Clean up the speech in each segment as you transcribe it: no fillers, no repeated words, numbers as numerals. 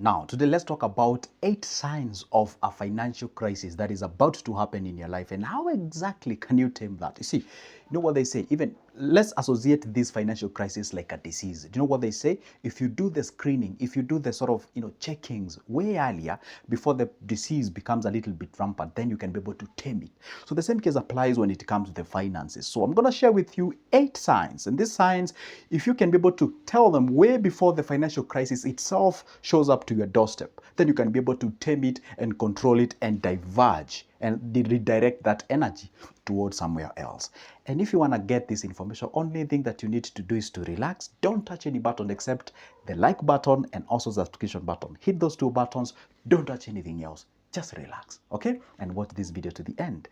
Now, today let's talk about 8 signs of a financial crisis that is about to happen in your life, and how exactly can you tame that? You see, you know what they say, even let's associate this financial crisis like a disease. Do you know what they say? If you do the screening, if you do the sort of, checkings way earlier before the disease becomes a little bit rampant, then you can be able to tame it. So the same case applies when it comes to the finances. So I'm going to share with you 8 signs, and these signs, if you can be able to tell them way before the financial crisis itself shows up to your doorstep, then you can be able to tame it and control it and diverge and redirect that energy towards somewhere else. And if you want to get this information, only thing that you need to do is to relax. Don't touch any button except the like button and also the subscription button. Hit those 2 buttons. Don't touch anything else. Just relax, okay? And watch this video to the end.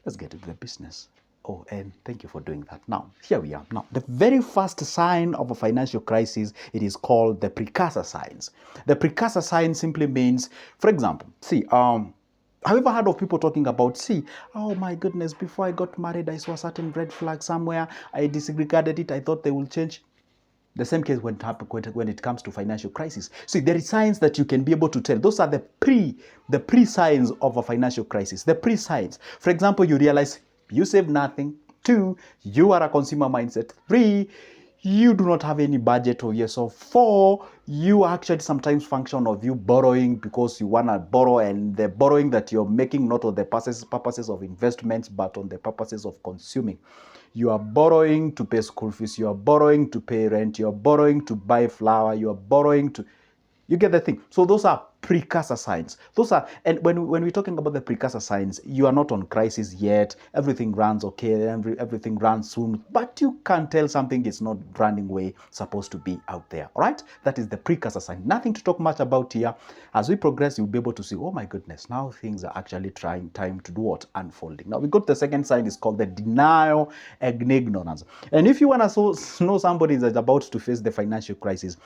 Let's get into the business. Oh, and thank you for doing that. Now, here we are. Now, the very first sign of a financial crisis, it is called the precursor signs. The precursor sign simply means, for example, see, have you ever heard of people talking about, see, oh my goodness, before I got married, I saw a certain red flag somewhere, I disregarded it, I thought they will change. The same case when it comes to financial crisis. See, there are signs that you can be able to tell. Those are the pre-signs of a financial crisis, the pre-signs. For example, you realize you save nothing. 2, you are a consumer mindset. 3, you do not have any budget of yourself. 4, you actually sometimes function of you borrowing because you want to borrow, and the borrowing that you're making not on the purposes of investments, but on the purposes of consuming. You are borrowing to pay school fees, you are borrowing to pay rent, you are borrowing to buy flour, you are borrowing to... You get the thing? So those are precursor signs. Those are, and when we're talking about the precursor signs, you are not on crisis yet. Everything runs okay, everything runs soon, but you can tell something is not running way supposed to be out there. All right? That is the precursor sign. Nothing to talk much about here. As we progress, you'll be able to see, oh my goodness, now things are actually trying time to do what? Unfolding. Now we got the second sign, is called the denial and ignorance. And if you want to know somebody that's about to face the financial crisis,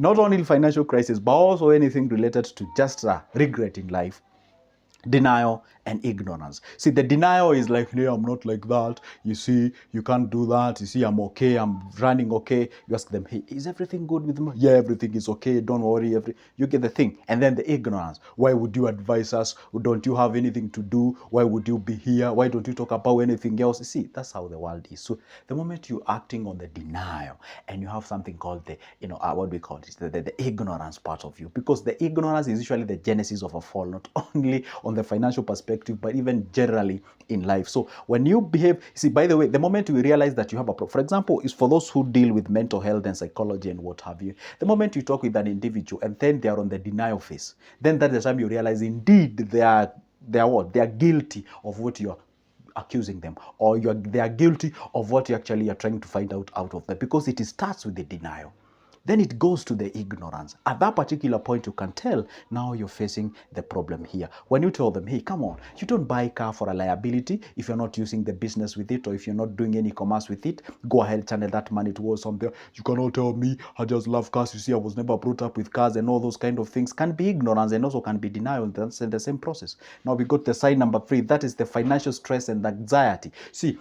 not only financial crisis, but also anything related to just regret in life, denial and ignorance. See, the denial is like, hey, I'm not like that. You see, you can't do that. You see, I'm okay. I'm running okay. You ask them, hey, is everything good with me? Yeah, everything is okay. Don't worry. You get the thing. And then the ignorance. Why would you advise us? Don't you have anything to do? Why would you be here? Why don't you talk about anything else? You see, that's how the world is. So the moment you're acting on the denial and you have something called the, what we call it, the ignorance part of you, because the ignorance is usually the genesis of a fall, not only on the financial perspective, but even generally in life. So when you behave, see, by the way, the moment you realize that you have a problem, for example, is for those who deal with mental health and psychology and what have you, the moment you talk with an individual and then they are on the denial phase, then that's the time you realize indeed they are what? They are guilty of what you are accusing them, or they are guilty of what you actually are trying to find out of them, because it starts with the denial. Then it goes to the ignorance. At that particular point, you can tell now you're facing the problem here. When you tell them, hey, come on, you don't buy a car for a liability if you're not using the business with it, or if you're not doing any commerce with it, go ahead, channel that money towards something. You cannot tell me I just love cars. You see, I was never brought up with cars, and all those kind of things can be ignorance and also can be denial. That's in the same process. Now we got the sign number 3. That is the financial stress and anxiety. See,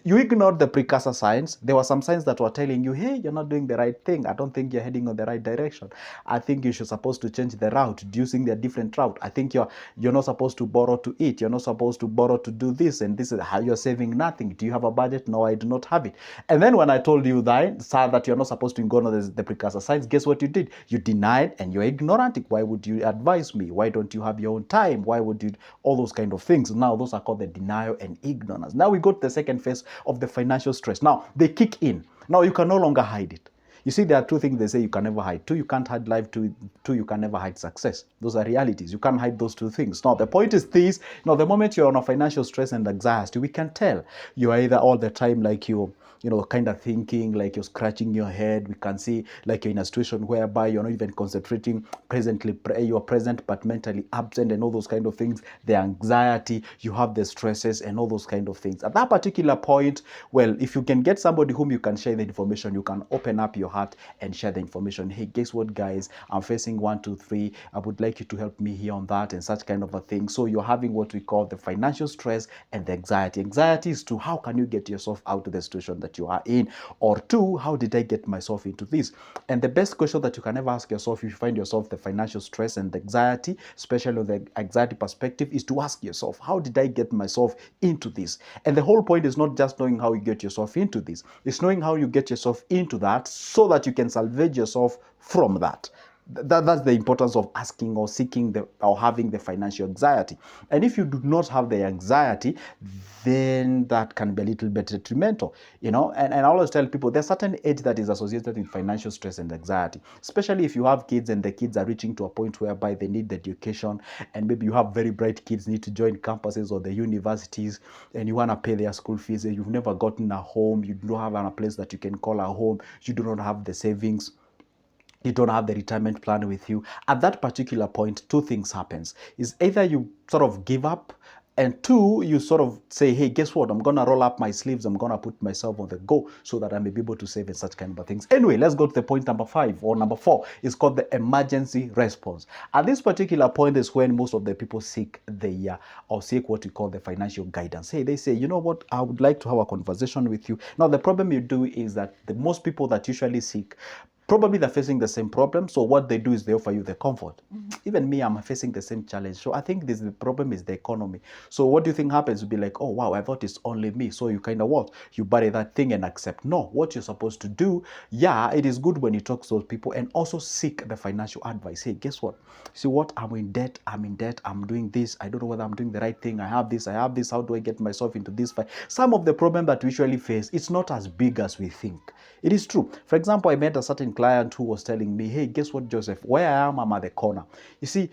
you ignored the precursor signs. There were some signs that were telling you, hey, you're not doing the right thing. I don't think you're heading on the right direction. I think you should supposed to change the route, using the different route. I think you're not supposed to borrow to eat. You're not supposed to borrow to do this, and this is how you're saving nothing. Do you have a budget? No, I do not have it. And then when I told you that you're not supposed to ignore the precursor signs, guess what you did? You denied and you're ignorant. Why would you advise me? Why don't you have your own time? Why would you? All those kind of things. Now those are called the denial and ignorance. Now we got the second phase of the financial stress. Now they kick in. Now you can no longer hide it. You see, there are 2 things they say you can never hide. 2, you can't hide life. 2, you can never hide success. Those are realities. You can't hide those 2 things. Now the point is this. Now the moment you're on a financial stress and anxiety, we can tell you are either all the time like you kind of thinking, like you're scratching your head. We can see like you're in a situation whereby you're not even concentrating presently. You're present but mentally absent, and all those kind of things. The anxiety, you have the stresses and all those kind of things. At that particular point, well, if you can get somebody whom you can share the information, you can open up your heart and share the information. Hey, guess what, guys? I'm facing 1, 2, 3. I would like you to help me here on that, and such kind of a thing. So you're having what we call the financial stress and the anxiety. Anxiety is to how can you get yourself out of the situation that you are in? Or two, how did I get myself into this? And the best question that you can ever ask yourself if you find yourself the financial stress and the anxiety, especially on the anxiety perspective, is to ask yourself, how did I get myself into this? And the whole point is not just knowing how you get yourself into this, it's knowing how you get yourself into that so that you can salvage yourself from that. That's the importance of asking or seeking or having the financial anxiety. And if you do not have the anxiety, then that can be a little bit detrimental, And I always tell people there's a certain age that is associated with financial stress and anxiety, especially if you have kids and the kids are reaching to a point whereby they need the education, and maybe you have very bright kids need to join campuses or the universities, and you want to pay their school fees, and you've never gotten a home, you don't have a place that you can call a home, you do not have the savings, you don't have the retirement plan with you. At that particular point, two things happens. Is either you sort of give up, and two, you sort of say, hey, guess what? I'm going to roll up my sleeves. I'm going to put myself on the go so that I may be able to save and such kind of things. Anyway, let's go to the point number 5 or number 4. It's called the emergency response. At this particular point is when most of the people seek or seek what we call the financial guidance. Hey, they say, you know what? I would like to have a conversation with you. Now, the problem you do is that the most people that usually seek, probably they're facing the same problem. So what they do is they offer you the comfort. Even me, I'm facing the same challenge. So I think the problem is the economy. So what do you think happens? You'll be like, oh, wow, I thought it's only me. So you kind of what? You bury that thing and accept. No, what you're supposed to do, yeah, it is good when you talk to those people and also seek the financial advice. Hey, guess what? See what? I'm in debt. I'm doing this. I don't know whether I'm doing the right thing. I have this. How do I get myself into this fight? Some of the problem that we usually face, it's not as big as we think. It is true. For example, I met a certain client who was telling me, hey, guess what, Joseph? Where I am, I'm at the corner. She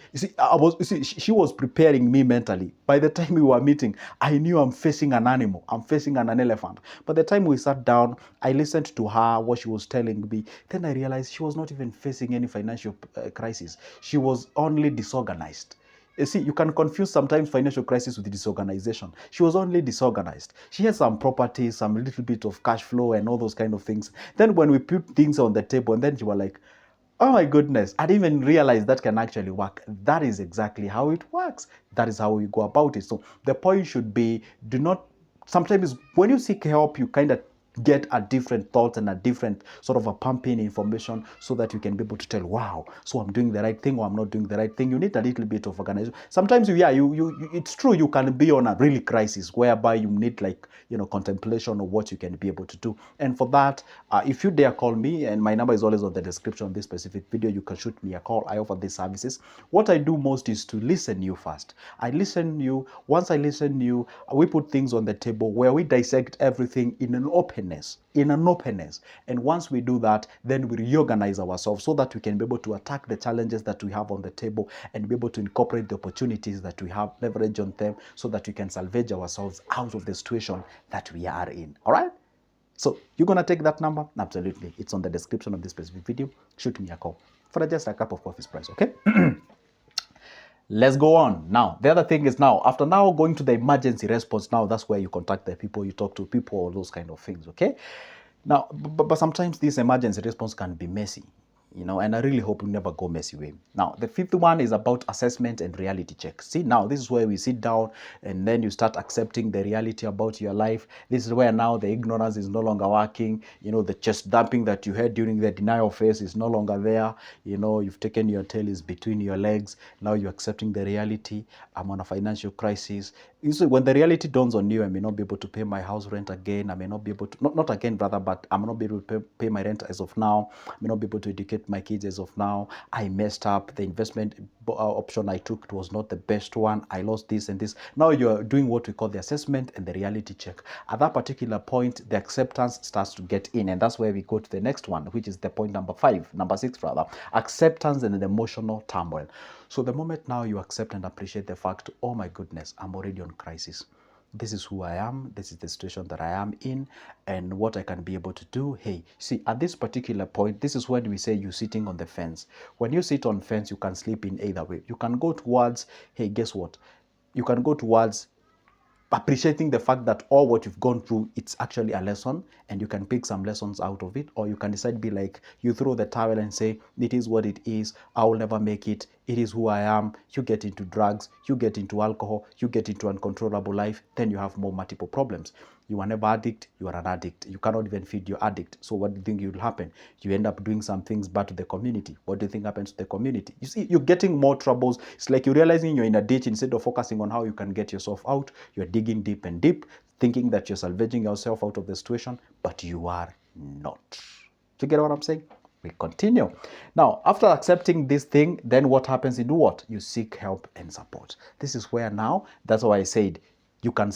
was preparing me mentally. By the time we were meeting, I knew I'm facing an animal. I'm facing an elephant. By the time we sat down, I listened to her, what she was telling me. Then I realized she was not even facing any financial crisis. She was only disorganized. You see, you can confuse sometimes financial crisis with disorganization. She was only disorganized. She had some properties, some little bit of cash flow and all those kind of things. Then when we put things on the table, and then she was like, oh my goodness, I didn't even realize that can actually work. That is exactly how it works. That is how we go about it. So the point should be, sometimes when you seek help, you kind of get a different thought and a different sort of a pumping information so that you can be able to tell, wow, so I'm doing the right thing or I'm not doing the right thing. You need a little bit of organization. Sometimes it's true, you can be on a really crisis whereby you need contemplation of what you can be able to do. And for that, if you dare call me, and my number is always on the description of this specific video, you can shoot me a call. I offer these services. What I do most is to listen you first. I listen you. Once I listen you, we put things on the table where we dissect everything in an openness. And once we do that, then we reorganize ourselves so that we can be able to attack the challenges that we have on the table and be able to incorporate the opportunities that we have, leverage on them so that we can salvage ourselves out of the situation that we are in. All right? So you're going to take that number? Absolutely. It's on the description of this specific video. Shoot me a call for just a cup of coffee's price, okay? Let's go on. Now, the other thing is after going to the emergency response, now that's where you contact the people, you talk to people, all those kind of things, okay? Now, but sometimes this emergency response can be messy, and I really hope you never go messy way. Now, the 5th one is about assessment and reality check. See, now this is where we sit down and then you start accepting the reality about your life. This is where now the ignorance is no longer working. The chest thumping that you had during the denial phase is no longer there. You've taken your tail is between your legs. Now you're accepting the reality. I'm on a financial crisis. Usually when the reality dawns on you, I may not be able to pay my house rent again. I may not be able to, not again rather, but I'm not be able to pay my rent as of now. I may not be able to educate my kids as of now. I messed up. The investment option I took, it was not the best one. I lost this and this. Now you're doing what we call the assessment and the reality check. At that particular point, the acceptance starts to get in. And that's where we go to the next one, which is the point number 6 rather. Acceptance and the emotional turmoil. So the moment now you accept and appreciate the fact, oh my goodness, I'm already on crisis. This is who I am. This is the situation that I am in and what I can be able to do. Hey, see, at this particular point, this is when we say you're sitting on the fence. When you sit on fence, you can sleep in either way. You can go towards, hey, guess what? You can go towards appreciating the fact that all what you've gone through, it's actually a lesson and you can pick some lessons out of it, or you can decide be like, you throw the towel and say, it is what it is, I will never make it, it is who I am. You get into drugs, you get into alcohol, you get into uncontrollable life, then you have more multiple problems. You were never addict, you are an addict. You cannot even feed your addict. So what do you think will happen? You end up doing some things bad to the community. What do you think happens to the community? You see, you're getting more troubles. It's like you're realizing you're in a ditch. Instead of focusing on how you can get yourself out, you're digging deep and deep, thinking that you're salvaging yourself out of the situation, but you are not. Do you get what I'm saying? We continue. Now, after accepting this thing, then what happens? You do what? You seek help and support. This is where now, that's why I said, you can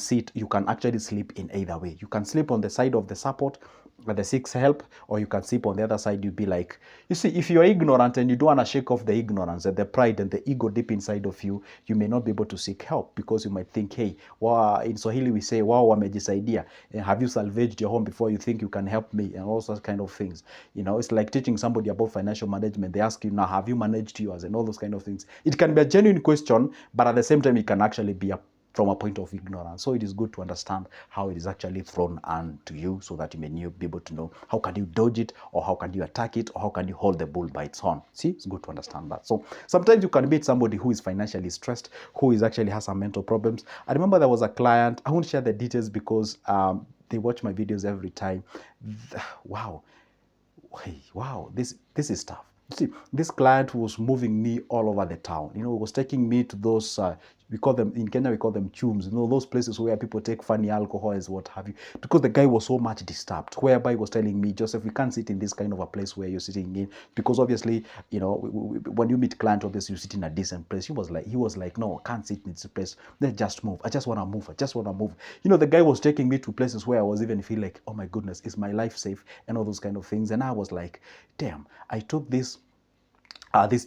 actually sleep in either way. You can sleep on the side of the support, the seeks help, or you can sleep on the other side. You'd be like, you see, if you're ignorant and you don't want to shake off the ignorance and the pride and the ego deep inside of you, you may not be able to seek help because you might think, hey, wow, in Swahili we say, wow, wamejisaidia. Have you salvaged your home before you think you can help me? And all sorts kind of things. You know, it's like teaching somebody about financial management. They ask you, now, have you managed yours? And all those kind of things. It can be a genuine question, but at the same time, it can actually be from a point of ignorance. So it is good to understand how it is actually thrown onto you so that you may be able to know how can you dodge it, or how can you attack it, or how can you hold the bull by its horn. See, it's good to understand that. So sometimes you can meet somebody who is financially stressed, who is actually has some mental problems. I remember there was a client, I won't share the details because they watch my videos every time. Wow. Hey, wow, this is tough. See, this client was moving me all over the town. You know, was taking me to those, we call them, in Kenya, we call them chums, you know, those places where people take funny alcohols, what have you, because the guy was so much disturbed, whereby he was telling me, Joseph, we can't sit in this kind of a place where you're sitting in, because obviously, you know, when you meet client, obviously you sit in a decent place. He was like, no, I can't sit in this place. Let's just move. I just want to move. I just want to move. You know, the guy was taking me to places where I was even feel like, oh my goodness, is my life safe? And all those kind of things. And I was like, damn, I took this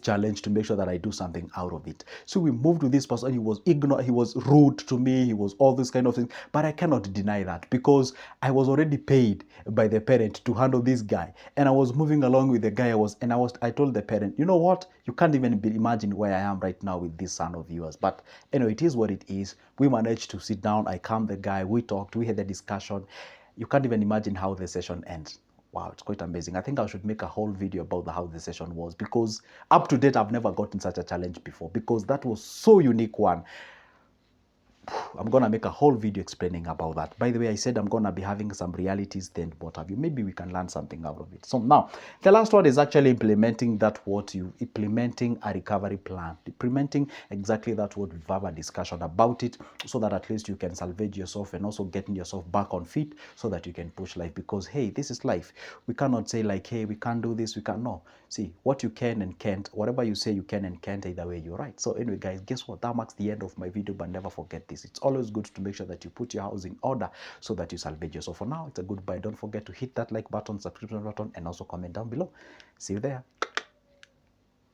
challenge to make sure that I do something out of it. So we moved with this person. He was ignorant, he was rude to me, he was all these kind of things. But I cannot deny that because I was already paid by the parent to handle this guy. And I was moving along with the guy I told the parent, you know what? You can't even imagine where I am right now with this son of yours. But anyway, it is what it is. We managed to sit down. I calmed the guy. We talked. We had a discussion. You can't even imagine how the session ends. Wow, it's quite amazing. I think I should make a whole video about how the session was, because up to date, I've never gotten such a challenge before, because that was so unique one. I'm going to make a whole video explaining about that. By the way, I said I'm going to be having some realities then, what have you. Maybe we can learn something out of it. So now, the last one is actually implementing a recovery plan. Implementing exactly that what we've had a discussion about it, so that at least you can salvage yourself and also getting yourself back on feet so that you can push life. Because, hey, this is life. We cannot say like, hey, we can't do this, we can't. No. See, what you can and can't, whatever you say you can and can't, either way, you're right. So anyway, guys, guess what? That marks the end of my video, but never forget this. It's always good to make sure that you put your house in order so that you salvage yourself. For now, it's a goodbye. Don't forget to hit that like button, subscription button, and also comment down below. See you there.